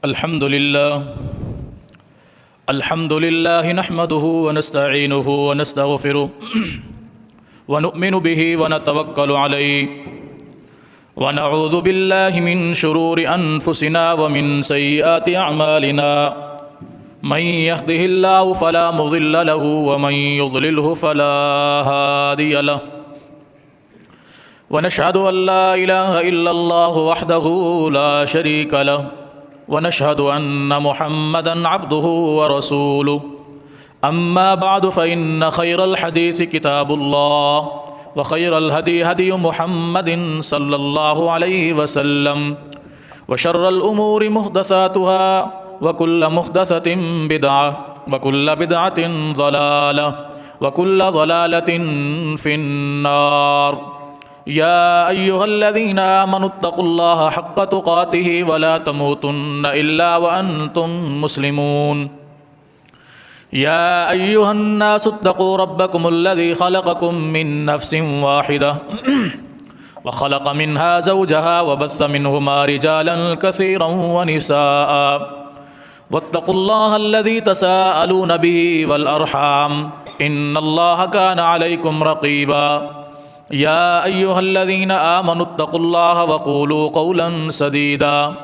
الحمد لله نحمده ونستعينه ونستغفره ونؤمن به ونتوكل عليه ونعوذ بالله من شرور أنفسنا ومن سيئات أعمالنا من يهده الله فلا مضل له ومن يضلله فلا هادي له ونشهد أن لا إله إلا الله وحده لا شريك له ونشهد أن محمدًا عبده ورسوله أما بعد فإن خير الحديث كتاب الله وخير الهدي هدي محمد صلى الله عليه وسلم وشر الأمور محدثاتها وكل محدثة بدعة وكل بدعة ضلالة وكل ضلالة في النار يا أيها الذين آمنوا اتقوا الله حق تقاته ولا تموتن إلا وأنتم مسلمون يا أيها الناس اتقوا ربكم الذي خلقكم من نفس واحدة وخلق منها زوجها وبث منهما رجالا كثيرا ونساء واتقوا الله الذي تساءلون به والأرحام إن الله كان عليكم رقيبا يا أيها الذين آمنوا اتقوا الله وقولوا قولا سديدا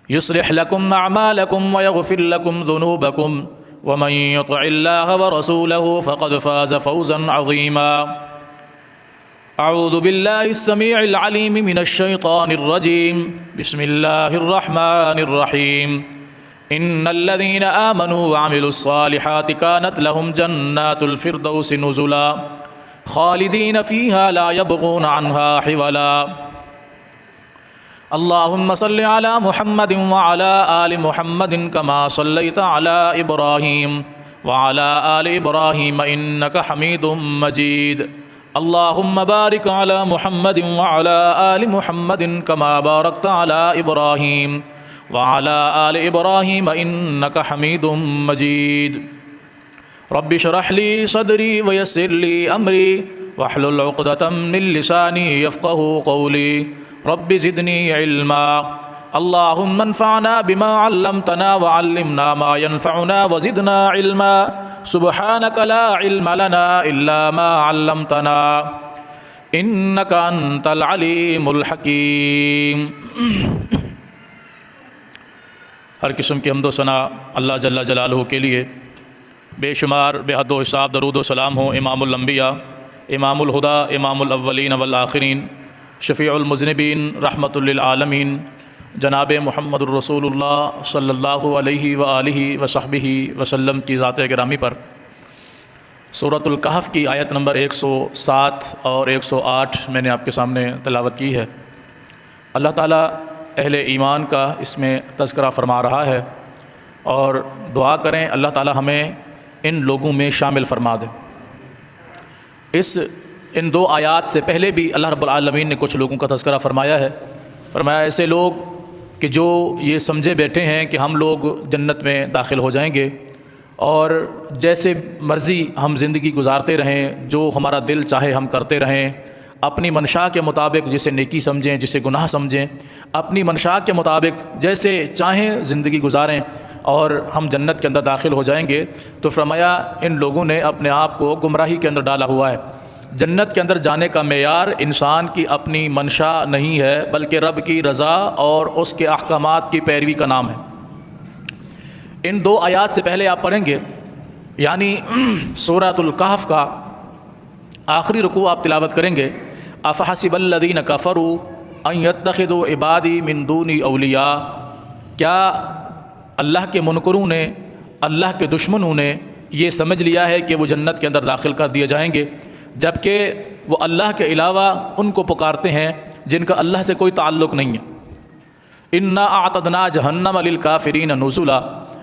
يصلح لكم أعمالكم ويغفر لكم ذنوبكم ومن يطع الله ورسوله فقد فاز فوزا عظيما أعوذ بالله السميع العليم من الشيطان الرجيم بسم الله الرحمن الرحيم إن الذين آمنوا وعملوا الصالحات كانت لهم جنات الفردوس نزلا خالدين فيها لا يبغون عنها حولا اللهم صل على محمد وعلى آل محمد كما صليت على إبراهيم وعلى آل إبراهيم إنك حميد مجيد اللهم بارك على محمد وعلى آل محمد كما باركت على إبراهيم وعلى آل إبراهيم إنك حميد مجيد رب اشرح لي صدري ويسر لي أمري واحلل عقدة من لساني يفقه قولي رب زدني علما اللهم انفعنا بما علمتنا وعلمنا ما ينفعنا وزدنا علما سبحانك لا علم لنا إلا ما علمتنا إنك أنت العليم الحكيم ہر قسم کی حمد و ثنا اللہ جل جلالہ کے لیے، بے شمار بے حد و حساب درود و سلام ہوں امام الانبیاء، امام الہدا، امام الاولین والآخرین، شفیع المذنبین، رحمۃ للعالمین، جناب محمد الرسول اللہ صلی اللہ علیہ وآلہ وصحبہ وسلم کی ذات گرامی پر سورۃ الکہف کی آیت نمبر 107 اور 108 میں نے آپ کے سامنے تلاوت کی ہے۔ اللہ تعالیٰ اہل ایمان کا اس میں تذکرہ فرما رہا ہے، اور دعا کریں اللہ تعالیٰ ہمیں ان لوگوں میں شامل فرما دے۔ ان دو آیات سے پہلے بھی اللہ رب العالمین نے کچھ لوگوں کا تذکرہ فرمایا ہے۔ فرمایا ایسے لوگ کہ جو یہ سمجھے بیٹھے ہیں کہ ہم لوگ جنت میں داخل ہو جائیں گے اور جیسے مرضی ہم زندگی گزارتے رہیں، جو ہمارا دل چاہے ہم کرتے رہیں، اپنی منشا کے مطابق جسے نیکی سمجھیں جسے گناہ سمجھیں، اپنی منشا کے مطابق جیسے چاہیں زندگی گزاریں اور ہم جنت کے اندر داخل ہو جائیں گے۔ تو فرمایا ان لوگوں نے اپنے آپ کو گمراہی کے اندر ڈالا ہوا ہے۔ جنت کے اندر جانے کا معیار انسان کی اپنی منشا نہیں ہے، بلکہ رب کی رضا اور اس کے احکامات کی پیروی کا نام ہے۔ ان دو آیات سے پہلے آپ پڑھیں گے، یعنی سورۃ الکہف کا آخری رکوع آپ تلاوت کریں گے، افحسب الذین کفروا ان یتخذوا عبادی من دونی اولیاء، کیا اللہ کے منکروں نے، اللہ کے دشمنوں نے یہ سمجھ لیا ہے کہ وہ جنت کے اندر داخل کر دیے جائیں گے، جبکہ وہ اللہ کے علاوہ ان کو پکارتے ہیں جن کا اللہ سے کوئی تعلق نہیں ہے۔ انا اعتدنا جہنم للکافرین نزلا،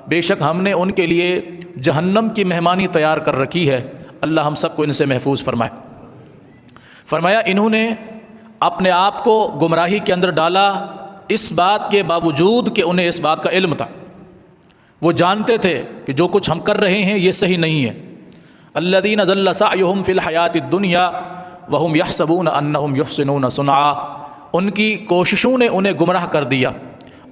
بے شک ہم نے ان کے لیے جہنم کی مہمانی تیار کر رکھی ہے۔ اللہ ہم سب کو ان سے محفوظ فرمائے۔ فرمایا انہوں نے اپنے آپ کو گمراہی کے اندر ڈالا، اس بات کے باوجود کہ انہیں اس بات کا علم تھا، وہ جانتے تھے کہ جو کچھ ہم کر رہے ہیں یہ صحیح نہیں ہے۔ الذین ضل سعیہم فی الحیات الدنیا وہم یحسبون انہم یحسنون صنعا، ان کی کوششوں نے انہیں گمراہ کر دیا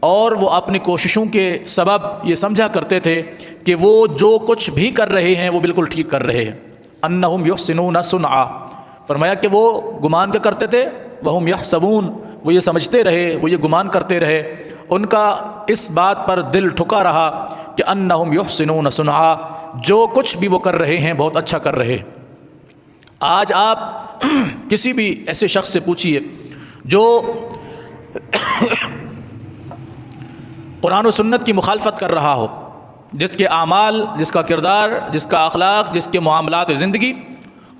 اور وہ اپنی کوششوں کے سبب یہ سمجھا کرتے تھے کہ وہ جو کچھ بھی کر رہے ہیں وہ بالکل ٹھیک کر رہے ہیں. انہم یحسنون صنعا، فرمایا کہ وہ گمان کیا کرتے تھے؟ وہم یحسبون، وہ یہ سمجھتے رہے، وہ یہ گمان کرتے رہے، ان کا اس بات پر دل ٹھکا رہا کہ انہم یحسنون صنعا، جو کچھ بھی وہ کر رہے ہیں بہت اچھا کر رہے ہیں. آج آپ کسی بھی ایسے شخص سے پوچھئے جو قرآن و سنت کی مخالفت کر رہا ہو، جس کے اعمال، جس کا کردار، جس کا اخلاق، جس کے معاملات زندگی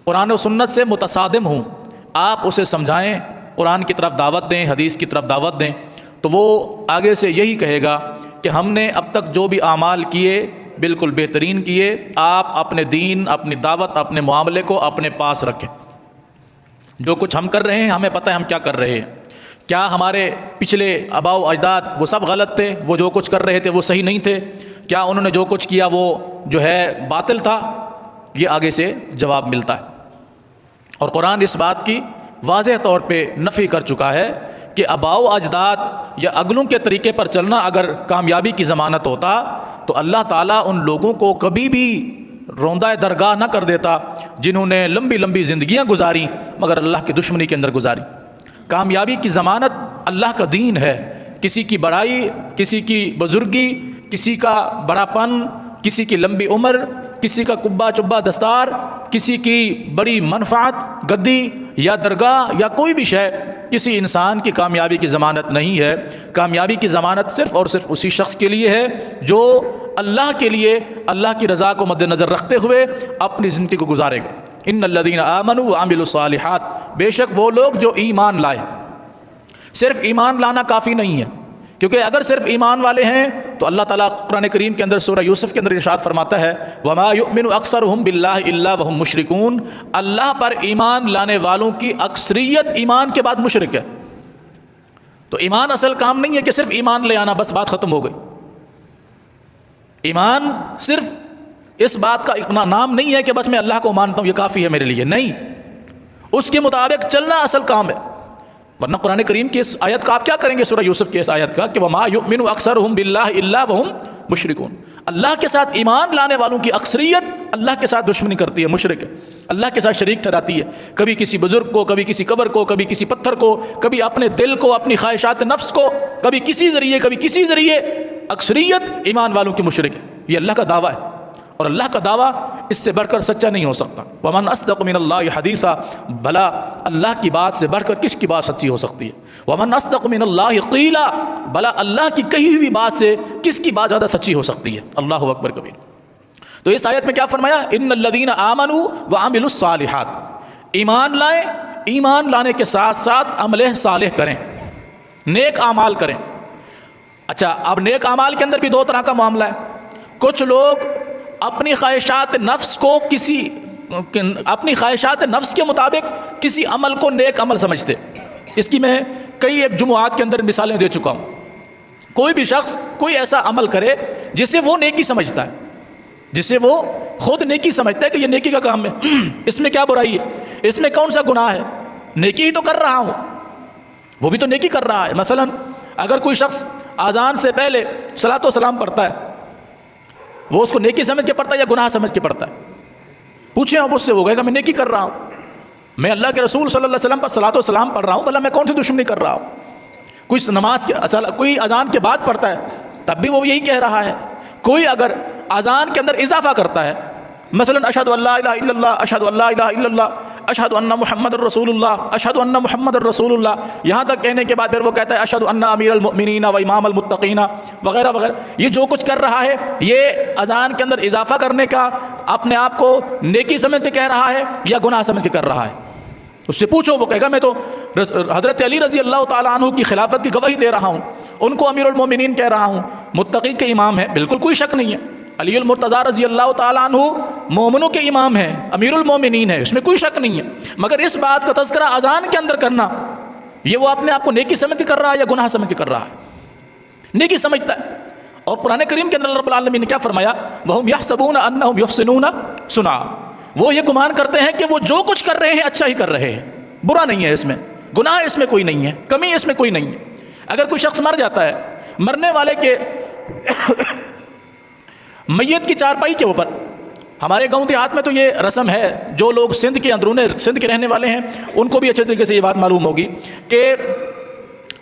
قرآن و سنت سے متصادم ہوں، آپ اسے سمجھائیں، قرآن کی طرف دعوت دیں، حدیث کی طرف دعوت دیں، تو وہ آگے سے یہی کہے گا کہ ہم نے اب تک جو بھی اعمال کیے بالکل بہترین کیے، آپ اپنے دین، اپنی دعوت، اپنے معاملے کو اپنے پاس رکھیں. جو کچھ ہم کر رہے ہیں ہمیں پتہ ہے ہم کیا کر رہے ہیں. کیا ہمارے پچھلے آباء و اجداد وہ سب غلط تھے؟ وہ جو کچھ کر رہے تھے وہ صحیح نہیں تھے؟ کیا انہوں نے جو کچھ کیا وہ جو ہے باطل تھا؟ یہ آگے سے جواب ملتا ہے. اور قرآن اس بات کی واضح طور پہ نفی کر چکا ہے کہ آباء و اجداد یا اگلوں کے طریقے پر چلنا اگر کامیابی کی ضمانت ہوتا تو اللہ تعالیٰ ان لوگوں کو کبھی بھی روندہ درگاہ نہ کر دیتا جنہوں نے لمبی لمبی زندگیاں گزاری مگر اللہ کی دشمنی کے اندر گزاری. کامیابی کی ضمانت اللہ کا دین ہے. کسی کی بڑائی، کسی کی بزرگی، کسی کا بڑا پن، کسی کی لمبی عمر، کسی کا کبا چبا دستار، کسی کی بڑی منفعت، گدی یا درگاہ یا کوئی بھی شے کسی انسان کی کامیابی کی ضمانت نہیں ہے. کامیابی کی ضمانت صرف اور صرف اسی شخص کے لیے ہے جو اللہ کے لیے، اللہ کی رضا کو مد نظر رکھتے ہوئے اپنی زندگی کو گزارے گا. ان الذین آمنوا وعملوا الصالحات، بے شک وہ لوگ جو ایمان لائے. صرف ایمان لانا کافی نہیں ہے، کیونکہ اگر صرف ایمان والے ہیں تو اللہ تعالیٰ قرآن کریم کے اندر سورہ یوسف کے اندر ارشاد فرماتا ہے وما یؤمن اکثرهم باللہ الا وهم مشرکون، اللہ پر ایمان لانے والوں کی اکثریت ایمان کے بعد مشرک ہے. تو ایمان اصل کام نہیں ہے کہ صرف ایمان لے آنا بس بات ختم ہو گئی. ایمان صرف اس بات کا اتنا نام نہیں ہے کہ بس میں اللہ کو مانتا ہوں یہ کافی ہے میرے لیے، نہیں، اس کے مطابق چلنا اصل کام ہے. ورنہ قرآن کریم کی اس آیت کا آپ کیا کریں گے، سورہ یوسف کی اس آیت کا کہ وما یؤمن اکثرهم باللہ الا وهم مشرکون، اللہ کے ساتھ ایمان لانے والوں کی اکثریت اللہ کے ساتھ دشمنی کرتی ہے، مشرک ہے، اللہ کے ساتھ شریک ٹھہراتی ہے. کبھی کسی بزرگ کو، کبھی کسی قبر کو، کبھی کسی پتھر کو، کبھی اپنے دل کو، اپنی خواہشات نفس کو، کبھی کسی ذریعے، کبھی کسی ذریعے. اکثریت ایمان والوں کی مشرک ہے. یہ اللہ کا دعویٰ ہے، اور اللہ کا دعویٰ اس سے بڑھ کر سچا نہیں ہو سکتا. ومن اصدق من اللہ حدیثا، بھلا اللہ کی بات سے بڑھ کر کس کی بات سچی ہو سکتی ہے. ومن اصدق من اللہ قیلا، بھلا اللہ کی کہی ہوئی بات سے کس کی بات زیادہ سچی ہو سکتی ہے. اللہ اکبر کبیر. تو اس آیت میں کیا فرمایا؟ ان الذین آمنوا وعملوا الصالحات، ایمان لائیں، ایمان لانے کے ساتھ ساتھ عمل صالح کریں، نیک اعمال کریں. اچھا، اب نیک اعمال کے اندر بھی دو طرح کا معاملہ ہے. کچھ لوگ اپنی خواہشات نفس کو اپنی خواہشات نفس کے مطابق کسی عمل کو نیک عمل سمجھتے. اس کی میں کئی ایک جمعات کے اندر مثالیں دے چکا ہوں. کوئی بھی شخص کوئی ایسا عمل کرے جسے وہ نیکی سمجھتا ہے، جسے وہ خود نیکی سمجھتا ہے کہ یہ نیکی کا کام ہے، اس میں کیا برائی ہے، اس میں کون سا گناہ ہے، نیکی ہی تو کر رہا ہوں. وہ بھی تو نیکی کر رہا ہے. مثلا اگر کوئی شخص اذان سے پہلے صلاۃ و سلام پڑھتا ہے، وہ اس کو نیکی سمجھ کے پڑھتا ہے یا گناہ سمجھ کے پڑھتا ہے؟ پوچھیں آپ اس سے، وہ کہے گا میں نیکی کر رہا ہوں، میں اللہ کے رسول صلی اللہ علیہ وسلم پر صلاۃ و سلام پڑھ رہا ہوں، بھلا میں کون سی دشمنی کر رہا ہوں. کوئی نماز کوئی اذان کے بعد پڑھتا ہے تب بھی وہ یہی کہہ رہا ہے. کوئی اگر اذان کے اندر اضافہ کرتا ہے، مثلا اشہد ان لا الہ الا اللہ، اشہد ان لا الہ الا اللہ، اشہد ان محمد الرسول اللہ، اشہد ان محمد الرسول اللہ، یہاں تک کہنے کے بعد پھر وہ کہتا ہے اشہد ان امیر المؤمنین و امام المتقین وغیرہ وغیرہ. یہ جو کچھ کر رہا ہے یہ اذان کے اندر اضافہ کرنے کا اپنے آپ کو نیکی سمجھ کے کہہ رہا ہے یا گناہ سمجھ کے کر رہا ہے؟ اس سے پوچھو، وہ کہے گا میں تو حضرت علی رضی اللہ تعالیٰ عنہ کی خلافت کی گواہی دے رہا ہوں، ان کو امیر المومنین کہہ رہا ہوں، متقی کے امام ہے. بالکل کوئی شک نہیں ہے، علی المرتضیٰ رضی اللہ تعالیٰ عنہ مومنوں کے امام ہیں، امیر المومنین ہے، اس میں کوئی شک نہیں ہے. مگر اس بات کا تذکرہ اذان کے اندر کرنا، یہ وہ اپنے آپ کو نیکی سمجھ کے کر رہا ہے یا گناہ سمجھ کے کر رہا ہے؟ نیکی سمجھتا ہے. اور قرآن کریم کے اندر اللہ رب العالمین نے کیا فرمایا؟ وَهُمْ يَحْسَبُونَ أَنَّهُمْ يُحْسِنُونَ صُنْعًا، وہ یہ گمان کرتے ہیں کہ وہ جو کچھ کر رہے ہیں اچھا ہی کر رہے ہیں، برا نہیں ہے اس میں، گناہ اس میں کوئی نہیں ہے، کمی اس میں کوئی نہیں ہے. اگر کوئی شخص مر جاتا ہے مرنے والے کے میت کی چارپائی کے اوپر، ہمارے گاؤں دیہات میں تو یہ رسم ہے، جو لوگ سندھ کے اندرون سندھ کے رہنے والے ہیں ان کو بھی اچھے طریقے سے یہ بات معلوم ہوگی کہ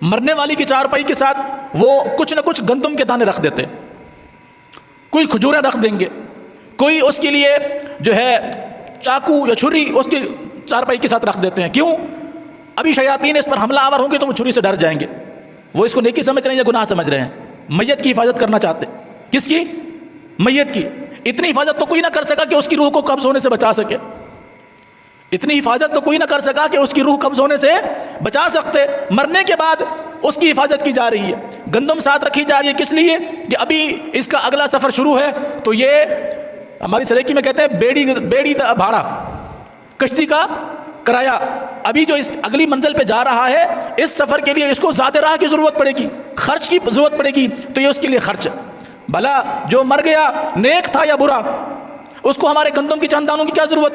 مرنے والی کی چارپائی کے ساتھ وہ کچھ نہ کچھ گندم کے دانے رکھ دیتے ہیں، کوئی کھجوریں رکھ دیں گے، کوئی اس کے لیے جو ہے چاقو یا چھری اس کی چارپائی کے ساتھ رکھ دیتے ہیں۔ کیوں؟ ابھی شیاطین اس پر حملہ آور ہوں گے تو وہ چھری سے ڈر جائیں گے، وہ اس کو نیکی سمجھ رہے ہیں یا گناہ سمجھ رہے ہیں؟ میت کی حفاظت کرنا چاہتے ہیں۔ کس کی؟ میت کی۔ اتنی حفاظت تو کوئی نہ کر سکا کہ اس کی روح کو قبض ہونے سے بچا سکے، اتنی حفاظت تو کوئی نہ کر سکا کہ اس کی روح قبض ہونے سے بچا سکتے۔ مرنے کے بعد اس کی حفاظت کی جا رہی ہے، گندم ساتھ رکھی جا رہی ہے۔ کس لیے؟ کہ ابھی اس کا اگلا سفر شروع ہے، تو یہ ہماری سریکی میں کہتے ہیں بیڑی بھاڑا، کشتی کا کرایہ۔ ابھی جو اس اگلی منزل پہ جا رہا ہے، اس سفر کے لیے اس کو ذات راہ کی ضرورت پڑے گی، خرچ کی ضرورت پڑے گی، تو یہ اس کے لیے خرچ ہے۔ بھلا جو مر گیا نیک تھا یا برا، اس کو ہمارے گندم کی چند دانوں کی کیا ضرورت؟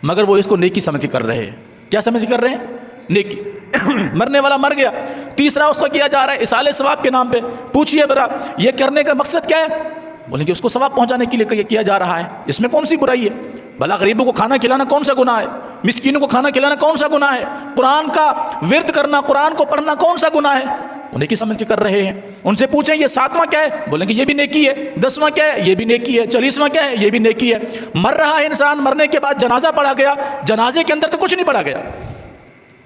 مگر وہ اس کو نیکی سمجھ کر رہے ہیں۔ کیا سمجھ کر رہے ہیں؟ نیکی۔ مرنے والا مر گیا، تیسرا اس کا کیا جا رہا ہے اصالہ ثواب کے نام پہ۔ پوچھئے برا یہ کرنے کا مقصد کیا ہے؟ بولیں گے اس کو ثواب پہنچانے کے لیے کیا جا رہا ہے، اس میں کون سی برائی ہے؟ بھلا غریبوں کو کھانا کھلانا کون سا گناہ ہے؟ مسکینوں کو کھانا کھلانا کون سا گناہ ہے؟ قرآن کا ورد کرنا، قرآن کو پڑھنا کون سا گناہ ہے؟ انہیں کی سمجھ کے کر رہے ہیں۔ ان سے پوچھیں یہ 7واں کیا ہے؟ بولیں گے یہ بھی نیکی ہے۔ 10واں کیا ہے؟ یہ بھی نیکی ہے۔ 40واں کیا ہے؟ یہ بھی نیکی ہے۔ مر رہا ہے انسان، مرنے کے بعد جنازہ پڑھا گیا، جنازے کے اندر تو کچھ نہیں پڑھا گیا،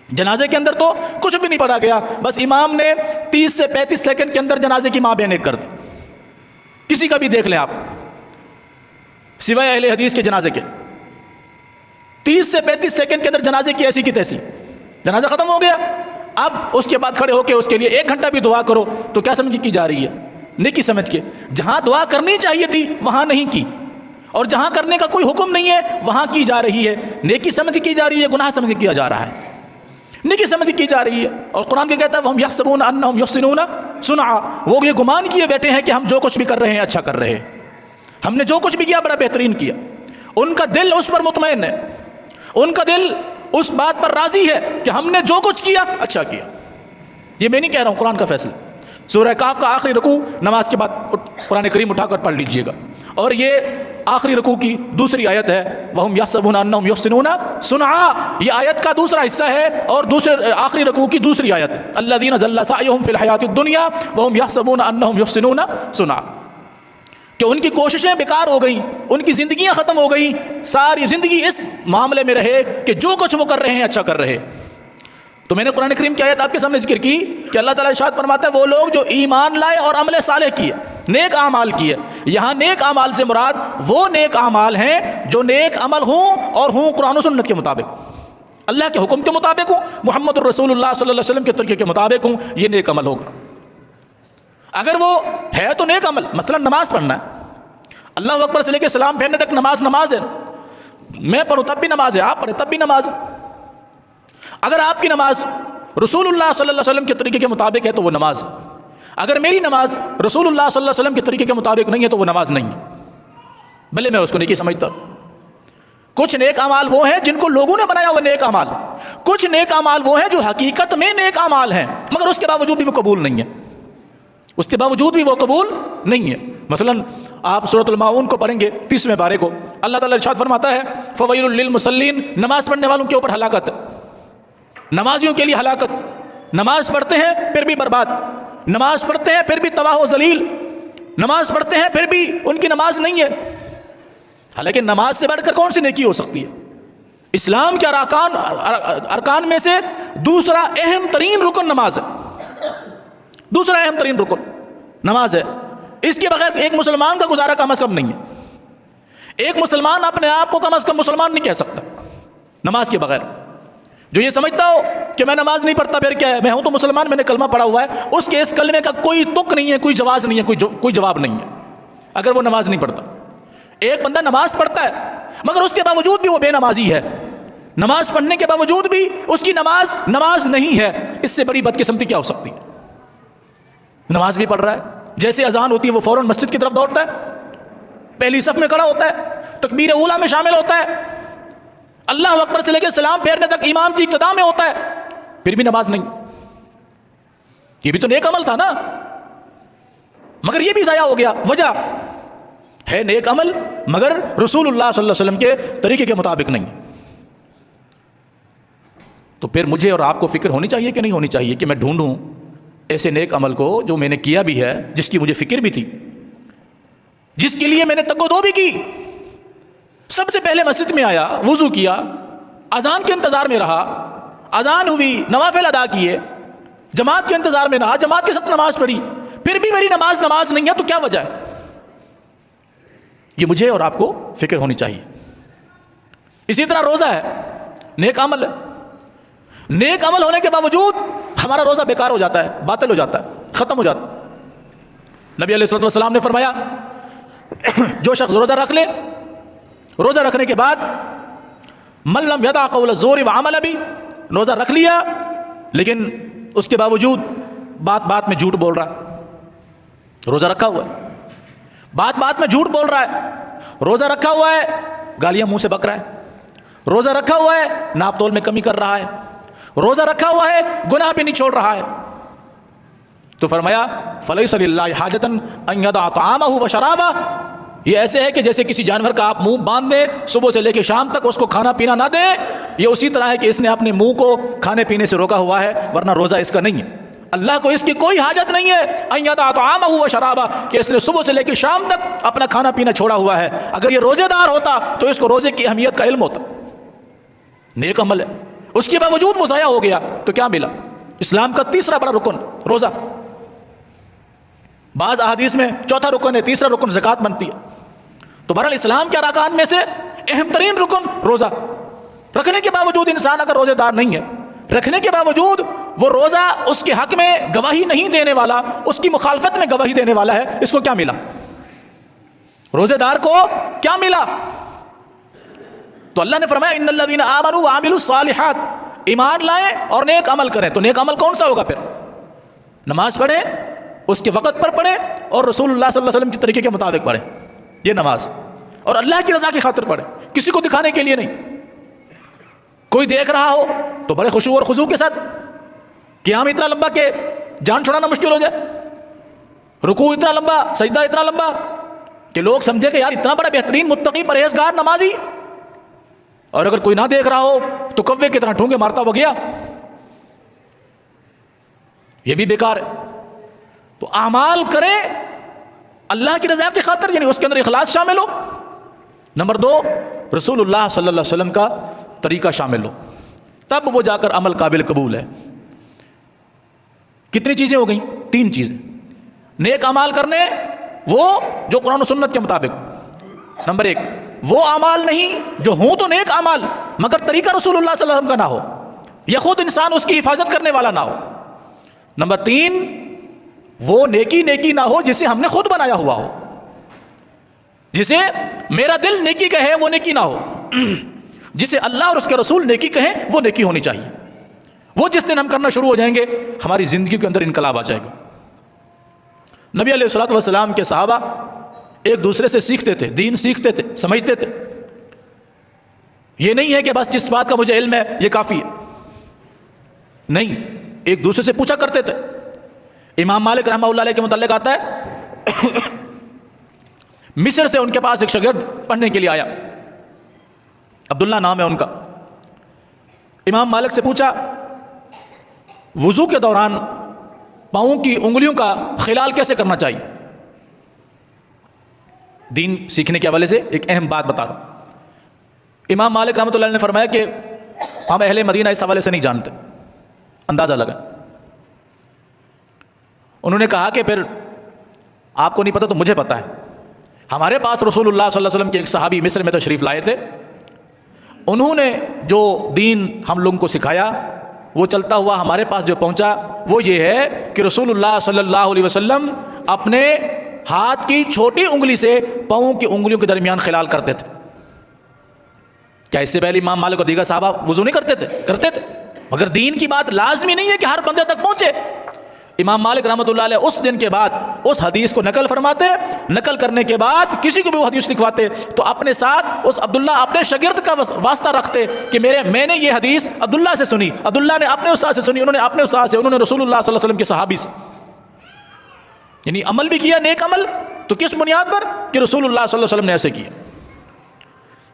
جنازے کے اندر تو کچھ بھی نہیں پڑھا گیا، بس امام نے 30 سے 35 سیکنڈ کے اندر جنازے کی ماں بہن کر دی۔ کسی کا بھی دیکھ لیں آپ، سوائے اہل حدیث کے جنازے کے، 30 سے 35 سیکنڈ کے اندر جنازے کی ایسی کی تیسی، جنازہ ختم ہو گیا۔ اب اس کے بعد کھڑے ہو کے اس کے لیے 1 گھنٹہ بھی دعا کرو تو کیا سمجھ کی جا رہی ہے؟ نیکی سمجھ کے۔ جہاں دعا کرنی چاہیے تھی وہاں نہیں کی، اور جہاں کرنے کا کوئی حکم نہیں ہے وہاں کی جا رہی ہے۔ نیکی سمجھ کی جا رہی ہے، گناہ سمجھ کیا جا رہا ہے؟ نیکی سمجھ کی جا رہی ہے۔ اور قرآن کیا کہتا ہے وَهُمْ يَحْسَبُونَ أَنَّهُمْ يُحْسِنُونَ صُنْعًا، وہ یہ گمان کیے بیٹھے ہیں کہ ہم جو کچھ بھی کر رہے ہیں اچھا کر رہے ہیں، ہم نے جو کچھ بھی کیا بڑا بہترین کیا۔ ان کا دل اس پر مطمئن ہے، ان کا دل اس بات پر راضی ہے کہ ہم نے جو کچھ کیا اچھا کیا۔ یہ میں نہیں کہہ رہا ہوں، قرآن کا فیصلہ۔ سورہ کہف کا آخری رکوع نماز کے بعد قرآن کریم اٹھا کر پڑھ لیجئے گا، اور یہ آخری رکوع کی دوسری آیت ہے وَهُمْ يَحْسَبُونَ أَنَّهُمْ يُحْسِنُونَ صُنْعًا، یہ آیت کا دوسرا حصہ ہے، اور دوسرے آخری رکوع کی دوسری آیت ہے الَّذِينَ ضَلَّ سَعْيُهُمْ فِي الْحَيَاةِ الدُّنْيَا وَهُمْ يَحْسَبُونَ أَنَّهُمْ يُحْسِنُونَ صُنْعًا، کہ ان کی کوششیں بیکار ہو گئیں، ان کی زندگیاں ختم ہو گئیں، ساری زندگی اس معاملے میں رہے کہ جو کچھ وہ کر رہے ہیں اچھا کر رہے۔ تو میں نے قرآن کریم کی آیت آپ کے سامنے ذکر کی کہ اللہ تعالیٰ ارشاد فرماتا ہے وہ لوگ جو ایمان لائے اور عمل صالح کیے، نیک اعمال کیے۔ یہاں نیک اعمال سے مراد وہ نیک اعمال ہیں جو نیک عمل ہوں اور ہوں قرآن و سنت کے مطابق، اللہ کے حکم کے مطابق ہوں، محمد الرسول اللہ صلی اللہ علیہ وسلم کے طریقے کے مطابق ہوں، یہ نیک عمل ہوگا۔ اگر وہ ہے تو نیک عمل، مثلا نماز پڑھنا ہے، اللہ اکبر سے لے کے سلام پھیرنے تک نماز ہے، میں پڑھوں تب بھی نماز ہے، آپ پڑھیں تب بھی نماز ہے۔ اگر آپ کی نماز رسول اللہ صلی اللہ علیہ وسلم کے طریقے کے مطابق ہے تو وہ نماز ہے، اگر میری نماز رسول اللہ صلی اللہ علیہ وسلم کے طریقے کے مطابق نہیں ہے تو وہ نماز نہیں ہے، بھلے میں اس کو نیکی سمجھتا ہوں۔ کچھ نیک اعمال وہ ہیں جن کو لوگوں نے بنایا وہ نیک اعمال، کچھ نیک اعمال وہ ہیں جو حقیقت میں نیک اعمال ہیں مگر اس کے باوجود بھی وہ قبول نہیں ہے، اس کے باوجود بھی وہ قبول نہیں ہے۔ مثلا آپ سورۃ الماعون کو پڑھیں گے 30ویں پارے کو، اللہ تعالیٰ ارشاد فرماتا ہے فویل للمصلین، نماز پڑھنے والوں کے اوپر ہلاکت ہے، نمازیوں کے لیے ہلاکت۔ نماز پڑھتے ہیں پھر بھی برباد، نماز پڑھتے ہیں پھر بھی تباہ و ذلیل، نماز پڑھتے ہیں پھر بھی ان کی نماز نہیں ہے۔ حالانکہ نماز سے بڑھ کر کون سی نیکی ہو سکتی ہے؟ اسلام کے ارکان میں سے دوسرا اہم ترین رکن نماز ہے، دوسرا اہم ترین رکن نماز ہے۔ اس کے بغیر ایک مسلمان کا گزارا کم از کم نہیں ہے، ایک مسلمان اپنے آپ کو کم از کم مسلمان نہیں کہہ سکتا نماز کے بغیر۔ جو یہ سمجھتا ہو کہ میں نماز نہیں پڑھتا پھر کیا ہے، میں ہوں تو مسلمان، میں نے کلمہ پڑھا ہوا ہے، اس کے اس کلمے کا کوئی تک نہیں ہے، کوئی جواز نہیں ہے، کوئی جواب نہیں ہے اگر وہ نماز نہیں پڑھتا۔ ایک بندہ نماز پڑھتا ہے مگر اس کے باوجود بھی وہ بے نمازی ہے، نماز پڑھنے کے باوجود بھی اس کی نماز نہیں ہے، اس سے بڑی بدقسمتی کیا ہو سکتی ہے؟ نماز بھی پڑھ رہا ہے، جیسے اذان ہوتی ہے وہ فوراً مسجد کی طرف دوڑتا ہے، پہلی صف میں کھڑا ہوتا ہے، تکبیر اولیٰ میں شامل ہوتا ہے، اللہ اکبر سے لے کے سلام پھیرنے تک امام کی ابتدا میں ہوتا ہے، پھر بھی نماز نہیں۔ یہ بھی تو نیک عمل تھا نا، مگر یہ بھی ضائع ہو گیا. وجہ ہے نیک عمل مگر رسول اللہ صلی اللہ علیہ وسلم کے طریقے کے مطابق نہیں. تو پھر مجھے اور آپ کو فکر ہونی چاہیے کہ نہیں ہونی چاہیے کہ میں ڈھونڈوں ایسے نیک عمل کو جو میں نے کیا بھی ہے, جس کی مجھے فکر بھی تھی, جس کے لیے میں نے تگ و دو بھی کی. سب سے پہلے مسجد میں آیا, وضو کیا, اذان کے انتظار میں رہا, اذان ہوئی, نوافل ادا کیے, جماعت کے انتظار میں رہا, جماعت کے ساتھ نماز پڑھی, پھر بھی میری نماز نہیں ہے تو کیا وجہ ہے؟ یہ مجھے اور آپ کو فکر ہونی چاہیے. اسی طرح روزہ ہے, نیک عمل ہے. نیک عمل ہونے کے باوجود ہمارا روزہ بیکار ہو جاتا ہے, باطل ہو جاتا ہے, ختم ہو جاتا ہے. نبی علیہ الصلوۃ والسلام نے فرمایا جو شخص روزہ رکھ لے, روزہ رکھنے کے بعد من لم یدع قول الزور وعمل بھی, روزہ رکھ لیا لیکن اس کے باوجود بات میں جھوٹ بول رہا ہے, روزہ رکھا ہوا ہے, بات میں جھوٹ بول رہا ہے, روزہ رکھا ہوا ہے, گالیاں منہ سے بک رہا ہے, روزہ رکھا ہوا ہے, ناپ تول میں کمی کر رہا ہے, روزہ رکھا ہوا ہے, گناہ بھی نہیں چھوڑ رہا ہے, تو فرمایا فلیس للہ حاجۃ ان یدع طعامہ وشرابہ, یہ ایسے ہے کہ جیسے کسی جانور کا آپ منہ باندھ دیں, صبح سے لے کے شام تک اس کو کھانا پینا نہ دیں, یہ اسی طرح ہے کہ اس نے اپنے منہ کو کھانے پینے سے روکا ہوا ہے, ورنہ روزہ اس کا نہیں ہے. اللہ کو اس کی کوئی حاجت نہیں ہے ان یدع طعامہ وشرابہ, کہ اس نے صبح سے لے کے شام تک اپنا کھانا پینا چھوڑا ہوا ہے. اگر یہ روزے دار ہوتا تو اس کو روزے کی اہمیت کا علم ہوتا. نیک عمل ہے, اس کے باوجود وہ ضائع ہو گیا تو کیا ملا؟ اسلام کا تیسرا بڑا رکن روزہ. بعض احادیث میں چوتھا رکن ہے, تیسرا رکن زکوٰۃ بنتی ہے. تو بہرحال اسلام کے ارکان میں سے اہم ترین رکن روزہ. رکھنے کے باوجود انسان اگر روزے دار نہیں ہے, رکھنے کے باوجود وہ روزہ اس کے حق میں گواہی نہیں دینے والا, اس کی مخالفت میں گواہی دینے والا ہے, اس کو کیا ملا؟ روزے دار کو کیا ملا؟ تو اللہ نے فرمایا ان الذین آمنوا وعملوا الصالحات, ایمان لائیں اور نیک عمل کریں. تو نیک عمل کون سا ہوگا؟ پھر نماز پڑھیں, اس کے وقت پر پڑھیں, اور رسول اللہ صلی اللہ علیہ وسلم کے طریقے کے مطابق پڑھیں. یہ نماز, اور اللہ کی رضا کی خاطر پڑھیں, کسی کو دکھانے کے لیے نہیں. کوئی دیکھ رہا ہو تو بڑے خشوع اور خضوع کے ساتھ, قیام اتنا لمبا کہ جان چھڑانا مشکل ہو جائے, رکوع اتنا لمبا, سجدہ اتنا لمبا کہ لوگ سمجھے کہ یار اتنا بڑا بہترین متقی پرہیزگار نمازی, اور اگر کوئی نہ دیکھ رہا ہو تو کوے کی طرح ٹھونگے مارتا ہوا گیا. یہ بھی بیکار ہے. تو اعمال کریں اللہ کی رضا کی خاطر, یعنی اس کے اندر اخلاص شامل ہو. نمبر 2, رسول اللہ صلی اللہ علیہ وسلم کا طریقہ شامل ہو, تب وہ جا کر عمل قابل قبول ہے. کتنی چیزیں ہو گئیں؟ 3 چیزیں. نیک اعمال کرنے وہ جو قرآن و سنت کے مطابق ہو. نمبر 1, وہ اعمال نہیں جو ہوں تو نیک اعمال مگر طریقہ رسول اللہ صلی اللہ علیہ وسلم کا نہ ہو, یا خود انسان اس کی حفاظت کرنے والا نہ ہو. نمبر 3, وہ نیکی نہ ہو جسے ہم نے خود بنایا ہوا ہو, جسے میرا دل نیکی کہے وہ نیکی نہ ہو, جسے اللہ اور اس کے رسول نیکی کہیں وہ نیکی ہونی چاہیے. وہ جس دن ہم کرنا شروع ہو جائیں گے ہماری زندگی کے اندر انقلاب آ جائے گا. نبی علیہ الصلوۃ والسلام کے صحابہ ایک دوسرے سے سیکھتے تھے, دین سیکھتے تھے, سمجھتے تھے. یہ نہیں ہے کہ بس جس بات کا مجھے علم ہے یہ کافی ہے, نہیں, ایک دوسرے سے پوچھا کرتے تھے. امام مالک رحمہ اللہ علیہ کے متعلق آتا ہے مصر سے ان کے پاس ایک شاگرد پڑھنے کے لیے آیا, عبداللہ نام ہے ان کا. امام مالک سے پوچھا وضو کے دوران پاؤں کی انگلیوں کا خلال کیسے کرنا چاہیے. دین سیکھنے کے حوالے سے ایک اہم بات بتا رہا ہوں. امام مالک رحمۃ اللہ علیہ نے فرمایا کہ ہم اہل مدینہ اس حوالے سے نہیں جانتے, اندازہ لگا. انہوں نے کہا کہ پھر آپ کو نہیں پتا تو مجھے پتا ہے. ہمارے پاس رسول اللہ صلی اللہ علیہ وسلم کے ایک صحابی مصر میں تشریف لائے تھے, انہوں نے جو دین ہم لوگوں کو سکھایا وہ چلتا ہوا ہمارے پاس جو پہنچا وہ یہ ہے کہ رسول اللہ صلی اللہ علیہ وسلم اپنے ہاتھ کی چھوٹی انگلی سے پاؤں کی انگلیوں کے درمیان خلال کرتے تھے. کیا اس سے پہلے امام مالک اور دیگر صحابہ وضو نہیں کرتے تھے؟ کرتے تھے, مگر دین کی بات لازمی نہیں ہے کہ ہر بندے تک پہنچے. امام مالک رحمۃ اللہ علیہ اس دن کے بعد اس حدیث کو نقل فرماتے, نقل کرنے کے بعد کسی کو بھی وہ حدیث لکھواتے تو اپنے ساتھ اس عبداللہ اپنے شاگرد کا واسطہ رکھتے کہ میں نے یہ حدیث عبداللہ سے سنی, عبداللہ نے اپنے استاد سے سنی, انہوں نے اپنے استاد سے, انہوں نے رسول اللہ صلی اللہ علیہ وسلم کے صحابی سے. یعنی عمل بھی کیا نیک عمل، تو کس بنیاد پر؟ کہ رسول اللہ صلی اللہ علیہ وسلم نے ایسے کیا۔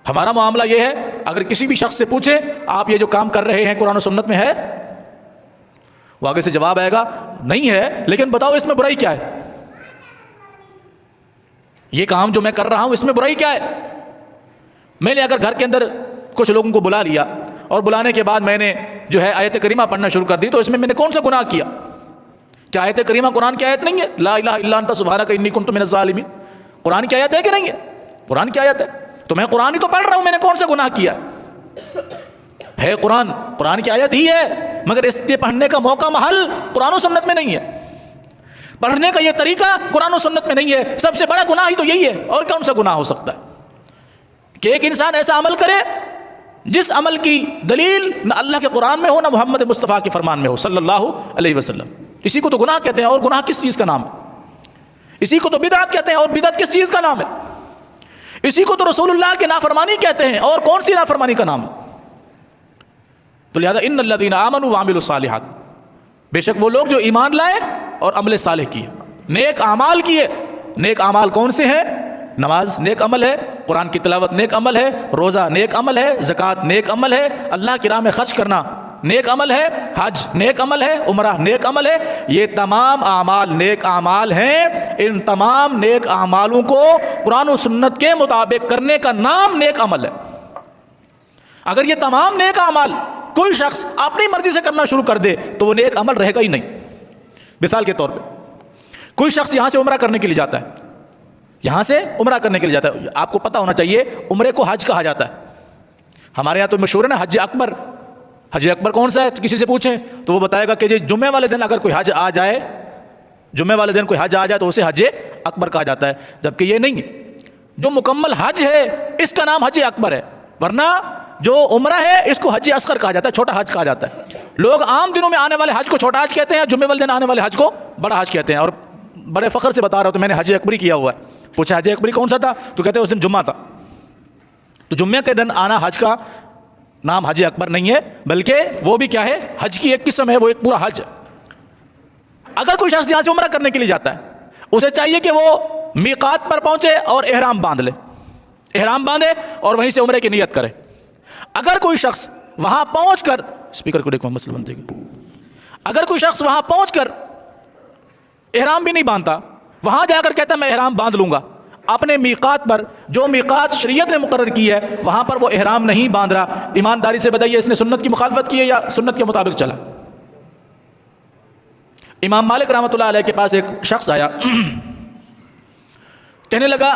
ہمارا معاملہ یہ ہے، اگر کسی بھی شخص سے پوچھیں آپ یہ جو کام کر رہے ہیں قرآن و سنت میں ہے، وہ آگے سے جواب آئے گا نہیں ہے، لیکن بتاؤ اس میں برائی کیا ہے؟ یہ کام جو میں کر رہا ہوں اس میں برائی کیا ہے؟ میں نے اگر گھر کے اندر کچھ لوگوں کو بلا لیا اور بلانے کے بعد میں نے جو ہے آیت کریمہ پڑھنا شروع کر دی، تو اس میں نے کون سا گناہ کیا؟ کیا آیت کریمہ قرآن کی آیت نہیں ہے؟ لا الہ الا انت سبحانک انی کنت من الظالمین، قرآن کی آیت ہے کہ نہیں ہے؟ قرآن کی آیت ہے، تو میں قرآن ہی تو پڑھ رہا ہوں، میں نے کون سا گناہ کیا ہے؟ قرآن کی آیت ہی ہے، مگر اس کے پڑھنے کا موقع محل قرآن و سنت میں نہیں ہے، پڑھنے کا یہ طریقہ قرآن و سنت میں نہیں ہے۔ سب سے بڑا گناہ ہی تو یہی ہے، اور کون سا گناہ ہو سکتا ہے کہ ایک انسان ایسا عمل کرے جس عمل کی دلیل نہ اللہ کے قرآن میں ہو نہ محمد مصطفیٰ کے فرمان میں ہو صلی اللہ علیہ وسلم۔ اسی کو تو گناہ کہتے ہیں، اور گناہ کس چیز کا نام ہے؟ اسی کو تو بدعت کہتے ہیں، اور بدعت کس چیز کا نام ہے؟ اسی کو تو رسول اللہ کی نافرمانی کہتے ہیں، اور کون سی نافرمانی کا نام ہے؟ تو لہذا ان الذین آمنوا وعملوا الصالحات، بے شک وہ لوگ جو ایمان لائے اور عمل صالح کیے، نیک اعمال کیے۔ نیک اعمال کون سے ہیں؟ نماز نیک عمل ہے، قرآن کی تلاوت نیک عمل ہے، روزہ نیک عمل ہے، زکوٰۃ نیک عمل ہے، اللہ کی راہ میں خرچ کرنا نیک عمل ہے، حج نیک عمل ہے، عمرہ نیک عمل ہے۔ یہ تمام اعمال نیک اعمال ہیں۔ ان تمام نیک اعمالوں کو قرآن و سنت کے مطابق کرنے کا نام نیک عمل ہے۔ اگر یہ تمام نیک اعمال کوئی شخص اپنی مرضی سے کرنا شروع کر دے تو وہ نیک عمل رہے گا ہی نہیں۔ مثال کے طور پہ کوئی شخص یہاں سے عمرہ کرنے کے لیے جاتا ہے، یہاں سے عمرہ کرنے کے لیے جاتا ہے، آپ کو پتہ ہونا چاہیے عمرے کو حج کہا جاتا ہے۔ ہمارے یہاں تو مشہور ہے نا حج اکبر۔ حج اکبر کون سا ہے؟ کسی سے پوچھیں تو وہ بتائے گا کہ جی جمعے والے دن اگر کوئی حج آ جائے، جمعے والے دن کوئی حج آ جائے تو اسے حج اکبر کہا جاتا ہے، جبکہ یہ نہیں ہے۔ جو مکمل حج ہے اس کا نام حج اکبر ہے، ورنہ جو عمرہ ہے اس کو حج اصغر کہا جاتا ہے، چھوٹا حج کہا جاتا ہے۔ لوگ عام دنوں میں آنے والے حج کو چھوٹا حج کہتے ہیں، جمعے والے دن آنے والے حج کو بڑا حج کہتے ہیں۔ اور بڑے فخر سے بتا رہا ہوں تو میں نے حج اکبری کیا ہوا ہے۔ پوچھا حج اکبری کون سا تھا؟ تو کہتے ہیں اس دن جمعہ تھا۔ تو جمعے کے دن آنا حج کا نام حج اکبر نہیں ہے، بلکہ وہ بھی کیا ہے؟ حج کی ایک قسم ہے، وہ ایک پورا حج ہے۔ اگر کوئی شخص یہاں سے عمرہ کرنے کے لیے جاتا ہے، اسے چاہیے کہ وہ میقات پر پہنچے اور احرام باندھ لے، احرام باندھے اور وہیں سے عمرے کی نیت کرے۔ اگر کوئی شخص وہاں پہنچ کر اسپیکر کو دیکھو مسئلہ بنتے گا، اگر کوئی شخص وہاں پہنچ کر احرام بھی نہیں باندھتا، وہاں جا کر کہتا ہے میں احرام باندھ لوں گا، اپنے میقات پر جو میقات شریعت نے مقرر کی ہے وہاں پر وہ احرام نہیں باندھ رہا، ایمانداری سے بتائیے اس نے سنت کی مخالفت کی ہے یا سنت کے مطابق چلا؟ امام مالک رحمۃ اللہ علیہ کے پاس ایک شخص آیا، کہنے لگا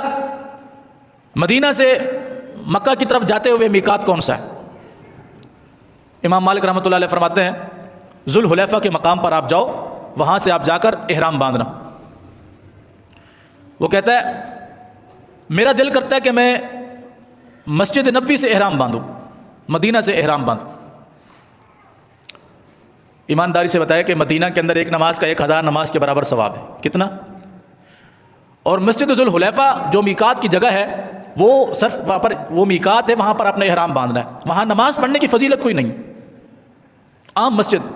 مدینہ سے مکہ کی طرف جاتے ہوئے میقات کون سا ہے؟ امام مالک رحمۃ اللہ علیہ فرماتے ہیں ذوالحلیفہ کے مقام پر آپ جاؤ، وہاں سے آپ جا کر احرام باندھنا۔ وہ کہتا ہے میرا دل کرتا ہے کہ میں مسجد نبوی سے احرام باندھوں، مدینہ سے احرام باندھوں۔ ایمانداری سے بتایا کہ مدینہ کے اندر ایک نماز کا 1000 نماز کے برابر ثواب ہے۔ کتنا؟ اور مسجد ذوالحلیفہ جو میقات کی جگہ ہے وہ صرف وہاں پر وہ میقات ہے، وہاں پر اپنے احرام باندھنا ہے، وہاں نماز پڑھنے کی فضیلت کوئی نہیں۔ عام مسجد،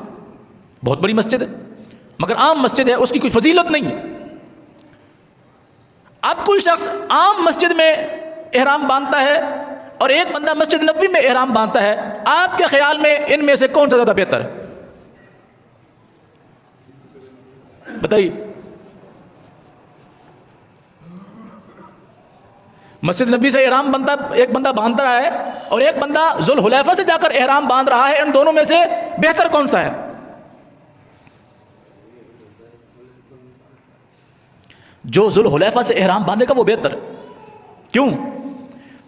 بہت بڑی مسجد ہے مگر عام مسجد ہے، اس کی کوئی فضیلت نہیں ہے۔ اب کوئی شخص عام مسجد میں احرام باندھتا ہے اور ایک بندہ مسجد نبوی میں احرام باندھتا ہے، آپ کے خیال میں ان میں سے کون سا زیادہ بہتر ہے؟ بتائیے۔ مسجد نبی سے احرام بندہ ایک بندہ باندھ رہا ہے اور ایک بندہ ذوالحلیفہ سے جا کر احرام باندھ رہا ہے، ان دونوں میں سے بہتر کون سا ہے؟ جو ذوالحلیفہ سے احرام باندھے گا وہ بہتر ہے۔ کیوں؟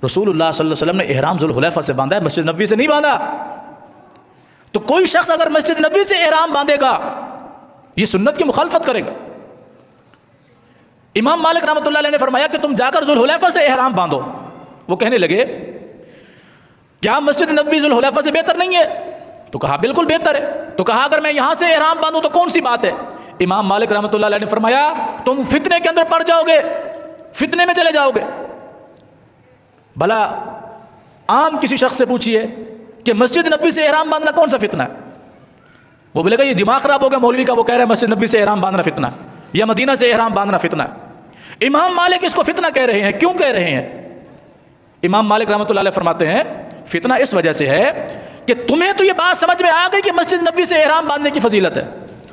رسول اللہ صلی اللہ علیہ وسلم نے احرام ذوالحلیفہ سے باندھا ہے، مسجد نبوی سے نہیں باندھا۔ تو کوئی شخص اگر مسجد نبوی سے احرام باندھے گا یہ سنت کی مخالفت کرے گا۔ امام مالک رحمۃ اللہ علیہ نے فرمایا کہ تم جا کر ذوالحلیفہ سے احرام باندھو۔ وہ کہنے لگے کیا مسجد نبوی ذوالحلیفہ سے بہتر نہیں ہے؟ تو کہا بالکل بہتر ہے۔ تو کہا اگر میں یہاں سے احرام باندھوں تو کون سی بات ہے؟ امام مالک رحمۃ اللہ علیہ نے فرمایا تم فتنے کے اندر پڑ جاؤ گے، فتنے میں چلے جاؤ گے۔ بھلا عام کسی شخص سے پوچھئے کہ مسجد نبوی سے احرام باندھنا کون سا فتنہ ہے؟ وہ بولے گا یہ دماغ خراب ہو گیا مولوی کا، وہ کہہ رہا ہے مسجد نبوی سے احرام باندھنا فتنہ ہے۔ یا مدینہ سے احرام باندھنا فتنہ ہے؟ امام مالک اس کو فتنہ کہہ رہے ہیں. کیوں کہہ رہے ہیں؟ امام مالک رحمۃ اللہ علیہ فرماتے ہیں فتنہ اس وجہ سے ہے کہ تمہیں تو یہ بات سمجھ میں آ گئی کہ مسجد نبوی سے احرام باندھنے کی فضیلت ہے،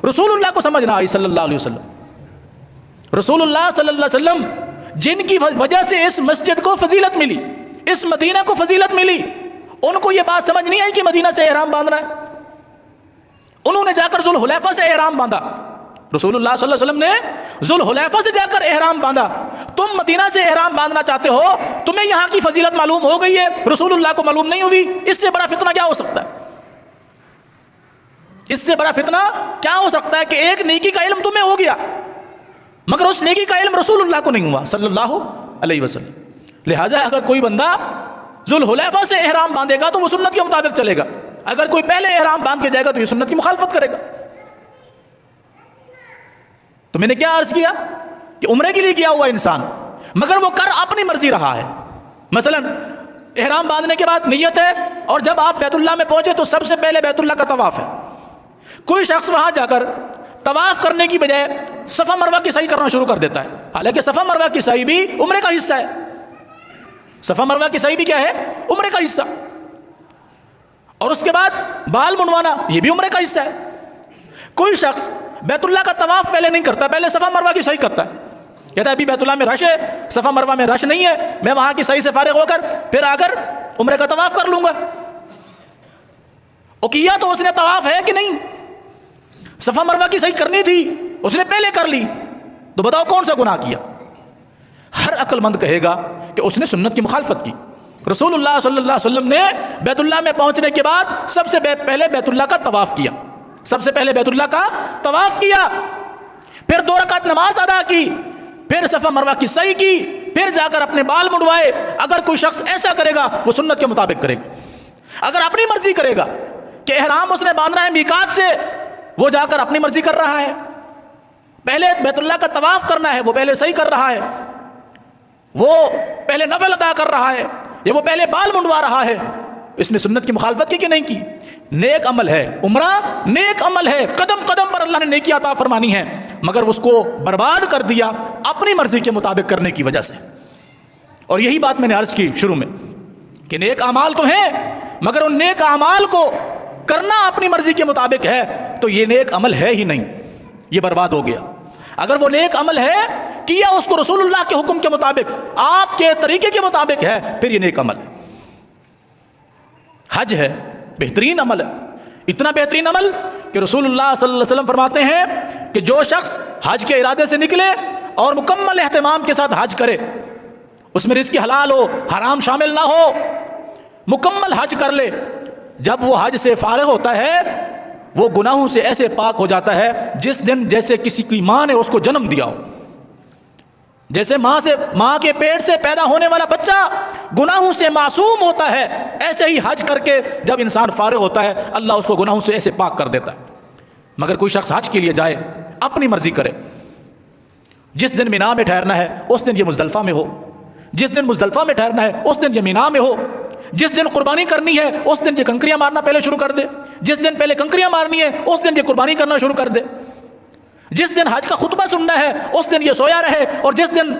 رسول اللہ کو سمجھ نہ آئی صلی اللہ علیہ وسلم. رسول اللہ صلی اللہ علیہ وسلم جن کی وجہ سے اس مسجد کو فضیلت ملی، اس مدینہ کو فضیلت ملی، ان کو یہ بات سمجھ نہیں آئی کہ مدینہ سے احرام باندھنا ہے. انہوں نے جا کر ذوالحلیفہ سے احرام باندھا. رسول اللہ صلی اللہ علیہ وسلم نے ذوالحلیفہ سے جا کر احرام باندھا. تم مدینہ سے احرام باندھنا چاہتے ہو، تمہیں یہاں کی فضیلت معلوم ہو گئی ہے، رسول اللہ کو معلوم نہیں ہوئی. اس سے بڑا فتنہ کیا ہو سکتا ہے؟ اس سے بڑا فتنہ کیا ہو سکتا ہے کہ ایک نیکی کا علم تمہیں ہو گیا مگر اس نیکی کا علم رسول اللہ کو نہیں ہوا صلی اللہ علیہ وسلم. لہٰذا اگر کوئی بندہ ذوالحلیفہ سے احرام باندھے گا تو وہ سنت کے مطابق چلے گا. اگر کوئی پہلے احرام باندھ کے جائے گا تو یہ سنت کی مخالفت کرے گا. تو میں نے کیا عرض کیا کہ عمرے کے لیے کیا ہوا انسان مگر وہ کر اپنی مرضی رہا ہے. مثلا احرام باندھنے کے بعد نیت ہے اور جب آپ بیت اللہ میں پہنچے تو سب سے پہلے بیت اللہ کا طواف ہے. کوئی شخص وہاں جا کر طواف کرنے کی بجائے صفا مروہ کی سعی کرنا شروع کر دیتا ہے، حالانکہ صفا مروہ کی سعی بھی عمرے کا حصہ ہے. صفا مروہ کی سعی بھی کیا ہے؟ عمرے کا حصہ. اور اس کے بعد بال منڈوانا یہ بھی عمرے کا حصہ ہے. کوئی شخص بیت اللہ کا طواف پہلے نہیں کرتا، پہلے صفا مروہ کی سعی کرتا ہے. کہتا ہے ابھی بیت اللہ میں رش ہے، صفا مروہ میں رش نہیں ہے، میں وہاں کی سعی سے فارغ ہو کر پھر آ کر عمرے کا طواف کر لوں گا. کیا تو اس نے طواف ہے کہ نہیں؟ صفا مروہ کی صحیح کرنی تھی، اس نے پہلے کر لی، تو بتاؤ کون سا گناہ کیا؟ ہر عقل مند کہے گا کہ اس نے سنت کی مخالفت کی. رسول اللہ صلی اللہ علیہ وسلم نے بیت اللہ میں پہنچنے کے بعد سب سے پہلے بیت اللہ کا طواف کیا، سب سے پہلے بیت اللہ کا طواف کیا، پھر 2 رکعت نماز ادا کی، پھر صفا مروہ کی صحیح کی، پھر جا کر اپنے بال منڈوائے. اگر کوئی شخص ایسا کرے گا وہ سنت کے مطابق کرے گا. اگر اپنی مرضی کرے گا کہ احرام اس نے باندھنا ہے میقات سے، وہ جا کر اپنی مرضی کر رہا ہے. پہلے بیت اللہ کا طواف کرنا ہے، وہ پہلے صحیح کر رہا ہے، وہ پہلے نفل ادا کر رہا ہے، یا وہ پہلے بال منڈوا رہا ہے. اس نے سنت کی مخالفت کی کہ نہیں کی؟ نیک عمل ہے، عمرہ نیک عمل ہے، قدم قدم پر اللہ نے نیکی عطا فرمانی ہے، مگر اس کو برباد کر دیا اپنی مرضی کے مطابق کرنے کی وجہ سے. اور یہی بات میں نے عرض کی شروع میں کہ نیک اعمال تو ہیں مگر ان نیک اعمال کو کرنا اپنی مرضی کے مطابق ہے تو یہ نیک عمل ہے ہی نہیں، یہ برباد ہو گیا. اگر وہ نیک عمل ہے کیا اس کو رسول اللہ کے حکم کے مطابق، آپ کے طریقے کے مطابق ہے، پھر یہ نیک عمل ہے. حج ہے، بہترین عمل ہے، اتنا بہترین عمل کہ رسول اللہ صلی اللہ علیہ وسلم فرماتے ہیں کہ جو شخص حج کے ارادے سے نکلے اور مکمل اہتمام کے ساتھ حج کرے، اس میں رزق حلال ہو، حرام شامل نہ ہو، مکمل حج کر لے، جب وہ حج سے فارغ ہوتا ہے وہ گناہوں سے ایسے پاک ہو جاتا ہے جس دن جیسے کسی کی ماں نے اس کو جنم دیا ہو. جیسے ماں کے پیٹ سے پیدا ہونے والا بچہ گناہوں سے معصوم ہوتا ہے، ایسے ہی حج کر کے جب انسان فارغ ہوتا ہے اللہ اس کو گناہوں سے ایسے پاک کر دیتا ہے. مگر کوئی شخص حج کے لیے جائے، اپنی مرضی کرے، جس دن مینا میں ٹھہرنا ہے اس دن یہ مزدلفہ میں ہو، جس دن مزدلفہ میں ٹھہرنا ہے اس دن یہ مینا میں ہو، جس دن قربانی کرنی ہے اس دن یہ کنکریاں مارنا پہلے شروع کر دے، جس دن پہلے کنکریاں مارنی ہے اس دن یہ قربانی کرنا شروع کر دے، جس دن حج کا خطبہ سننا ہے اس دن یہ سویا رہے، اور جس دن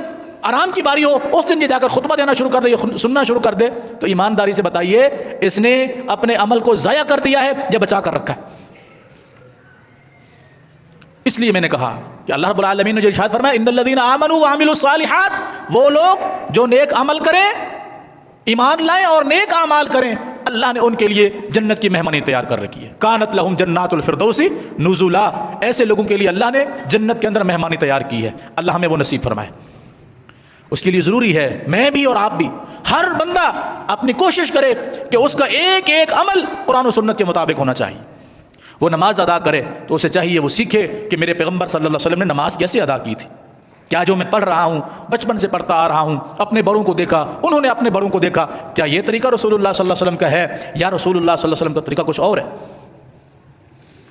آرام کی باری ہو اس دن یہ جا کر خطبہ دینا شروع کر دے، یہ سننا شروع کر دے. تو ایمانداری سے بتائیے اس نے اپنے عمل کو ضائع کر دیا ہے یا بچا کر رکھا ہے؟ اس لیے میں نے کہا کہ اللہ رب العالمین نے جو ارشاد فرمایا ان الذین آمنوا وعملوا الصالحات، وہ لوگ جو نیک عمل کریں، ایمان لائیں اور نیک اعمال کریں، اللہ نے ان کے لیے جنت کی مہمانی تیار کر رکھی ہے. کانت لہم جنات الفردوس نزلا، ایسے لوگوں کے لیے اللہ نے جنت کے اندر مہمانی تیار کی ہے. اللہ ہمیں وہ نصیب فرمائے. اس کے لیے ضروری ہے میں بھی اور آپ بھی، ہر بندہ اپنی کوشش کرے کہ اس کا ایک ایک عمل قرآن و سنت کے مطابق ہونا چاہیے. وہ نماز ادا کرے تو اسے چاہیے وہ سیکھے کہ میرے پیغمبر صلی اللہ علیہ وسلم نے نماز کیسے ادا کی تھی. کیا جو میں پڑھ رہا ہوں بچپن سے پڑھتا آ رہا ہوں، اپنے بڑوں کو دیکھا، انہوں نے اپنے بڑوں کو دیکھا، کیا یہ طریقہ رسول اللہ صلی اللہ علیہ وسلم کا ہے یا رسول اللہ صلی اللہ علیہ وسلم کا طریقہ کچھ اور ہے؟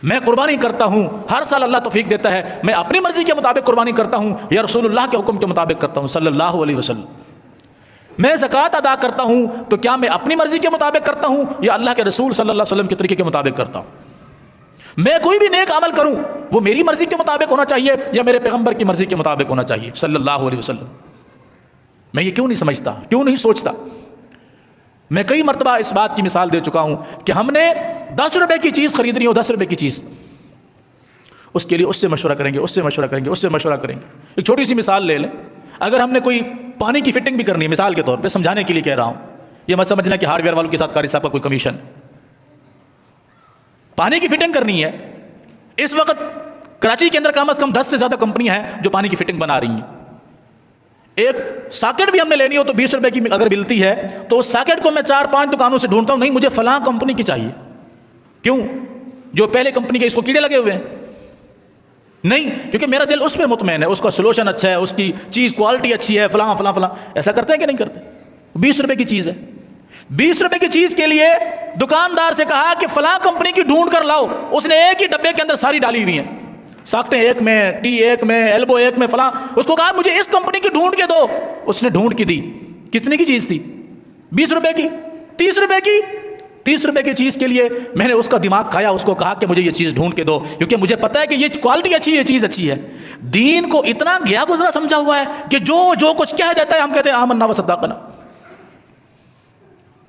میں قربانی کرتا ہوں، ہر سال اللہ توفیق دیتا ہے، میں اپنی مرضی کے مطابق قربانی کرتا ہوں یا رسول اللہ کے حکم کے مطابق کرتا ہوں صلی اللہ علیہ وسلم. میں زکوٰۃ ادا کرتا ہوں تو کیا میں اپنی مرضی کے مطابق کرتا ہوں یا اللہ کے رسول صلی اللہ علیہ وسلم کے طریقے کے مطابق کرتا ہوں؟ میں کوئی بھی نیک عمل کروں وہ میری مرضی کے مطابق ہونا چاہیے یا میرے پیغمبر کی مرضی کے مطابق ہونا چاہیے صلی اللہ علیہ وسلم. میں یہ کیوں نہیں سمجھتا, کیوں نہیں سوچتا؟ میں کئی مرتبہ اس بات کی مثال دے چکا ہوں کہ ہم نے 10 روپے کی چیز خریدنی ہو, 10 روپے کی چیز, اس کے لیے اس سے مشورہ کریں گے, اس سے مشورہ کریں گے, اس سے مشورہ کریں گے. ایک چھوٹی سی مثال لے لیں. اگر ہم نے کوئی پانی کی فٹنگ بھی کرنی ہے, مثال کے طور پہ سمجھانے کے لیے کہہ رہا ہوں, یہ مت سمجھنا کہ ہارڈ ویئر والوں کے ساتھ قاری صاحب کا کوئی کمیشن. پانی کی فٹنگ کرنی ہے, اس وقت کراچی کے اندر کم از کم 10 سے زیادہ کمپنیاں ہیں جو پانی کی فٹنگ بنا رہی ہیں. ایک ساکٹ بھی ہم نے لینی ہو تو 20 روپے کی اگر ملتی ہے تو اس ساکٹ کو میں 4-5 دکانوں سے ڈھونڈتا ہوں, نہیں مجھے فلاں کمپنی کی چاہیے. کیوں؟ جو پہلے کمپنی کے اس کو کیڑے لگے ہوئے ہیں؟ نہیں, کیونکہ میرا دل اس پہ مطمئن ہے, اس کا سولوشن اچھا ہے, اس کی چیز کوالٹی اچھی ہے, فلاں فلاں فلاں. ایسا کرتے ہیں کہ نہیں کرتے؟ 20 روپے کی چیز ہے, 20 روپے کی چیز کے لیے دکاندار سے کہا کہ فلاں کمپنی کی ڈھونڈ کر لاؤ. اس نے ایک ہی ڈبے کے اندر ساری ڈالی ہوئی ہیں, ساکٹیں ایک میں, ٹی ایک میں, ایلبو ایک میں, فلاں. اس کو کہا مجھے اس کمپنی کی ڈھونڈ کے دو. اس نے ڈھونڈ کی دی. کتنے کی چیز تھی؟ 20 روپے کی. 30 روپے کی. 30 روپے کی چیز کے لیے میں نے اس کا دماغ کھایا, اس کو کہا کہ مجھے یہ چیز ڈھونڈ کے دو, کیونکہ مجھے پتا ہے کہ یہ کوالٹی اچھی ہے, یہ چیز اچھی ہے. دین کو اتنا گیا گزرا سمجھا ہوا ہے کہ جو کچھ کہہ دیتا ہے ہم کہتے ہیں آمنا و صدقنا.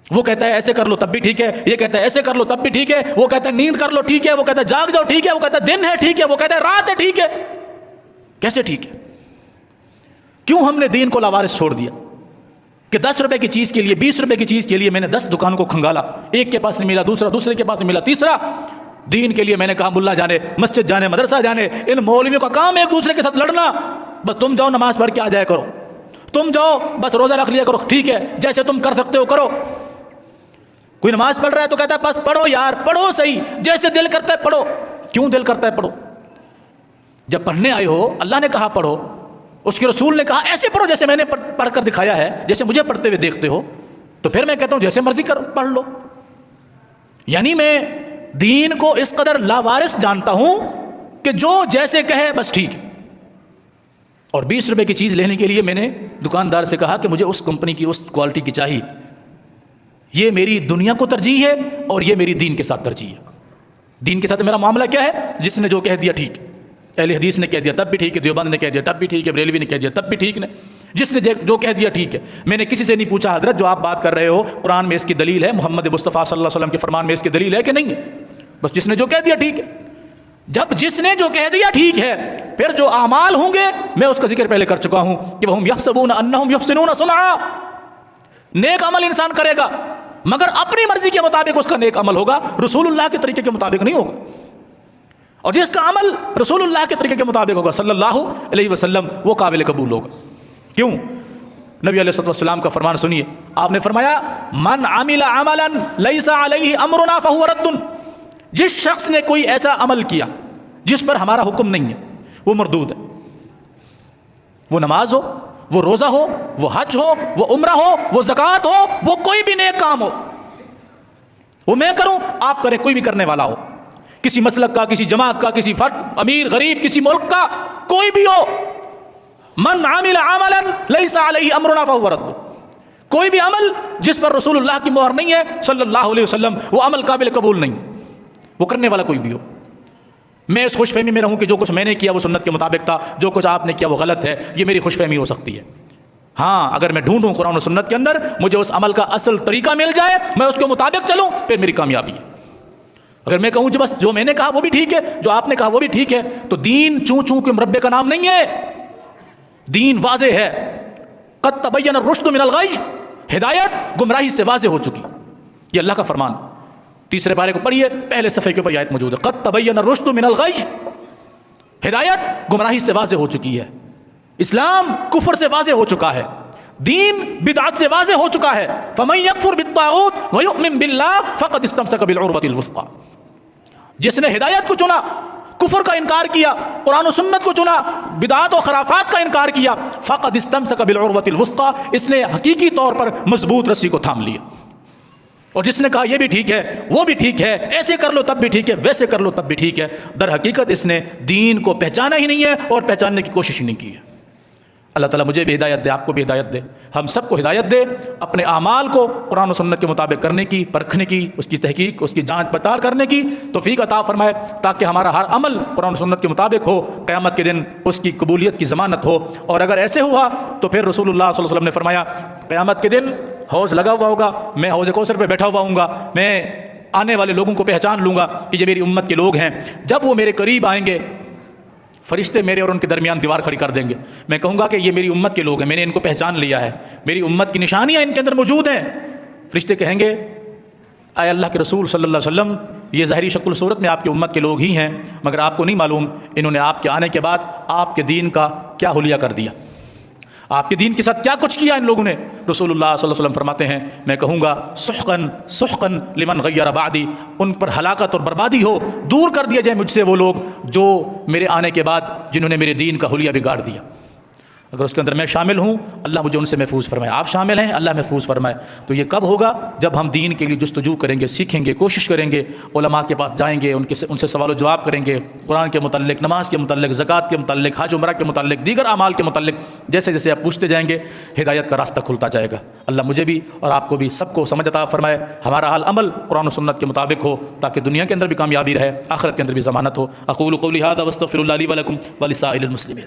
وہ کہتا ہے ایسے کر لو تب بھی ٹھیک ہے, یہ کہتا ہے ایسے کر لو تب بھی ٹھیک ہے, وہ کہتا ہے نیند کر لو ٹھیک ہے, وہ کہتا ہے جاگ جاؤ ٹھیک ہے, وہ کہتا ہے دن ہے ٹھیک ہے, وہ کہتا ہے رات ہے ٹھیک ہے. کیسے ٹھیک ہے؟ کیوں ہم نے دین کو لاوارث چھوڑ دیا کہ 10 روپے کی چیز کے لیے, 20 روپے کی چیز کے لیے میں نے 10 دکانوں کو کھنگالا, ایک کے پاس نہیں ملا دوسرا, دوسرے کے پاس نہیں ملا تیسرا. دین کے لیے میں نے کہا ملا جانے, مسجد جانے, مدرسہ جانے, ان مولویوں کا کام ایک دوسرے کے ساتھ لڑنا. بس تم جاؤ نماز پڑھ کے آ جایا کرو, تم جاؤ بس روزہ رکھ لیا کرو, ٹھیک ہے جیسے تم کر سکتے ہو کرو. کوئی نماز پڑھ رہا ہے تو کہتا ہے بس پڑھو یار, پڑھو صحیح, جیسے دل کرتا ہے پڑھو. کیوں دل کرتا ہے پڑھو؟ جب پڑھنے آئے ہو اللہ نے کہا پڑھو, اس کے رسول نے کہا ایسے پڑھو جیسے میں نے پڑھ کر دکھایا ہے, جیسے مجھے پڑھتے ہوئے دیکھتے ہو, تو پھر میں کہتا ہوں جیسے مرضی پڑھ لو. یعنی میں دین کو اس قدر لاوارث جانتا ہوں کہ جو جیسے کہے بس ٹھیک ہے. اور 20 روپے کی چیز لینے کے لیے میں نے دکاندار سے کہا کہ مجھے اس کمپنی کی اس کوالٹی کی چاہیے. یہ میری دنیا کو ترجیح ہے اور یہ میری دین کے ساتھ ترجیح ہے. دین کے ساتھ میرا معاملہ کیا ہے؟ جس نے جو کہہ دیا ٹھیک, اہل حدیث نے کہہ دیا تب بھی ٹھیک ہے, دیوبند نے کہہ دیا تب بھی ٹھیک ہے, بریلوی نے کہہ دیا تب بھی ٹھیک ہے, جس نے جو کہہ دیا ٹھیک ہے. میں نے کسی سے نہیں پوچھا حضرت جو آپ بات کر رہے ہو قرآن میں اس کی دلیل ہے, محمد مصطفیٰ صلی اللہ علیہ وسلم کے فرمان میں اس کی دلیل ہے کہ نہیں ہے. بس جس نے جو کہہ دیا ٹھیک ہے. جب جس نے جو کہہ دیا ٹھیک ہے, پھر جو اعمال ہوں گے میں اس کا ذکر پہلے کر چکا ہوں کہ وہم یحسبون انہم یحسنون صنعا. نیک عمل انسان کرے گا مگر اپنی مرضی کے مطابق اس کا نیک عمل ہوگا, رسول اللہ کے طریقے کے مطابق نہیں ہوگا. اور جس کا عمل رسول اللہ کے طریقے کے مطابق ہوگا صلی اللہ علیہ وسلم, وہ قابل قبول ہوگا. کیوں؟ نبی علیہ السلام کا فرمان سنیے, آپ نے فرمایا من عمل عملا لیس علیہ امرنا فہو رد. جس شخص نے کوئی ایسا عمل کیا جس پر ہمارا حکم نہیں ہے وہ مردود ہے. وہ نماز ہو, وہ روزہ ہو, وہ حج ہو, وہ عمرہ ہو, وہ زکوٰۃ ہو, وہ کوئی بھی نیک کام ہو, وہ میں کروں آپ کریں, کوئی بھی کرنے والا ہو, کسی مسلک کا, کسی جماعت کا, کسی فرد, امیر غریب, کسی ملک کا, کوئی بھی ہو. من عمل عملا لیس علیہ امرنا فہو رد. کوئی بھی عمل جس پر رسول اللہ کی مہر نہیں ہے صلی اللہ علیہ وسلم, وہ عمل قابل قبول نہیں, وہ کرنے والا کوئی بھی ہو. میں اس خوش فہمی میں رہوں کہ جو کچھ میں نے کیا وہ سنت کے مطابق تھا, جو کچھ آپ نے کیا وہ غلط ہے, یہ میری خوش فہمی ہو سکتی ہے. ہاں اگر میں ڈھونڈوں قرآن و سنت کے اندر مجھے اس عمل کا اصل طریقہ مل جائے, میں اس کے مطابق چلوں, پھر میری کامیابی ہے. اگر میں کہوں بس جو میں نے کہا وہ بھی ٹھیک ہے, جو آپ نے کہا وہ بھی ٹھیک ہے, تو دین چوں چوں کے مربے کا نام نہیں ہے. دین واضح ہے. قد تبین الرشد من الغی, ہدایت گمراہی سے واضح ہو چکی. یہ اللہ کا فرمان. 3 پارے کو پڑھیے, پہلے صفحے کے اوپر آیت موجود ہے. قد تبین الرشد من الغی, ہدایت گمراہی سے واضح ہو چکی ہے. اسلام کفر سے واضح ہو چکا ہے, دین بدعت سے واضح ہو چکا ہے. فمن یکفر بالطاغوت ویؤمن باللہ فقد استمسک بالعروۃ الوثقی. جس نے ہدایت کو چنا, کفر کا انکار کیا, قرآن و سنت کو چنا, بدعات و خرافات کا انکار کیا, فقد استمسک بالعروۃ الوثقی, اس نے حقیقی طور پر مضبوط رسی کو تھام لیا. اور جس نے کہا یہ بھی ٹھیک ہے, وہ بھی ٹھیک ہے, ایسے کر لو تب بھی ٹھیک ہے, ویسے کر لو تب بھی ٹھیک ہے, در حقیقت اس نے دین کو پہچانا ہی نہیں ہے اور پہچاننے کی کوشش ہی نہیں کی ہے. اللہ تعالیٰ مجھے بھی ہدایت دے، آپ کو بھی ہدایت دے، ہم سب کو ہدایت دے اپنے اعمال کو قرآن و سنت کے مطابق کرنے کی، پرکھنے کی، اس کی تحقیق، اس کی جانچ پڑتال کرنے کی توفیق عطا فرمائے، تاکہ ہمارا ہر عمل قرآن و سنت کے مطابق ہو، قیامت کے دن اس کی قبولیت کی ضمانت ہو۔ اور اگر ایسے ہوا تو پھر رسول اللہ صلی اللہ علیہ وسلم نے فرمایا قیامت کے دن حوض لگا ہوا ہوگا، میں حوض کوثر پہ بیٹھا ہوا ہوں گا، میں آنے والے لوگوں کو پہچان لوں گا کہ یہ میری امت کے لوگ ہیں۔ جب وہ میرے قریب آئیں گے، فرشتے میرے اور ان کے درمیان دیوار کھڑی کر دیں گے، میں کہوں گا کہ یہ میری امت کے لوگ ہیں، میں نے ان کو پہچان لیا ہے، میری امت کی نشانیاں ان کے اندر موجود ہیں۔ فرشتے کہیں گے اے اللہ کے رسول صلی اللہ علیہ وسلم، یہ ظاہری شکل صورت میں آپ کی امت کے لوگ ہی ہیں، مگر آپ کو نہیں معلوم انہوں نے آپ کے آنے کے بعد آپ کے دین کا کیا حلیہ کر دیا، آپ کے دین کے ساتھ کیا کچھ کیا ان لوگوں نے۔ رسول اللہ صلی اللہ علیہ وسلم فرماتے ہیں میں کہوں گا سحقاً سحقاً لمن غیر بعدی، ان پر ہلاکت اور بربادی ہو، دور کر دیا جائے مجھ سے وہ لوگ جو میرے آنے کے بعد جنہوں نے میرے دین کا حلیہ بگاڑ دیا۔ اگر اس کے اندر میں شامل ہوں، اللہ مجھے ان سے محفوظ فرمائے، آپ شامل ہیں، اللہ محفوظ فرمائے۔ تو یہ کب ہوگا؟ جب ہم دین کے لیے جستجو کریں گے، سیکھیں گے، کوشش کریں گے، علماء کے پاس جائیں گے، ان سے سوال و جواب کریں گے، قرآن کے متعلق، نماز کے متعلق، زکوٰۃ کے متعلق، حج عمرہ کے متعلق، دیگر اعمال کے متعلق، جیسے جیسے آپ پوچھتے جائیں گے ہدایت کا راستہ کھلتا جائے گا۔ اللہ مجھے بھی اور آپ کو بھی سب کو سمجھ عطا فرمائے، ہمارا حال عمل قرآن و سنت کے مطابق ہو، تاکہ دنیا کے اندر بھی کامیابی رہے، آخرت کے اندر بھی ضمانت ہو۔ اقول قولی ھذا واستغفر اللہ لی ولکم ولسائر المسلمین۔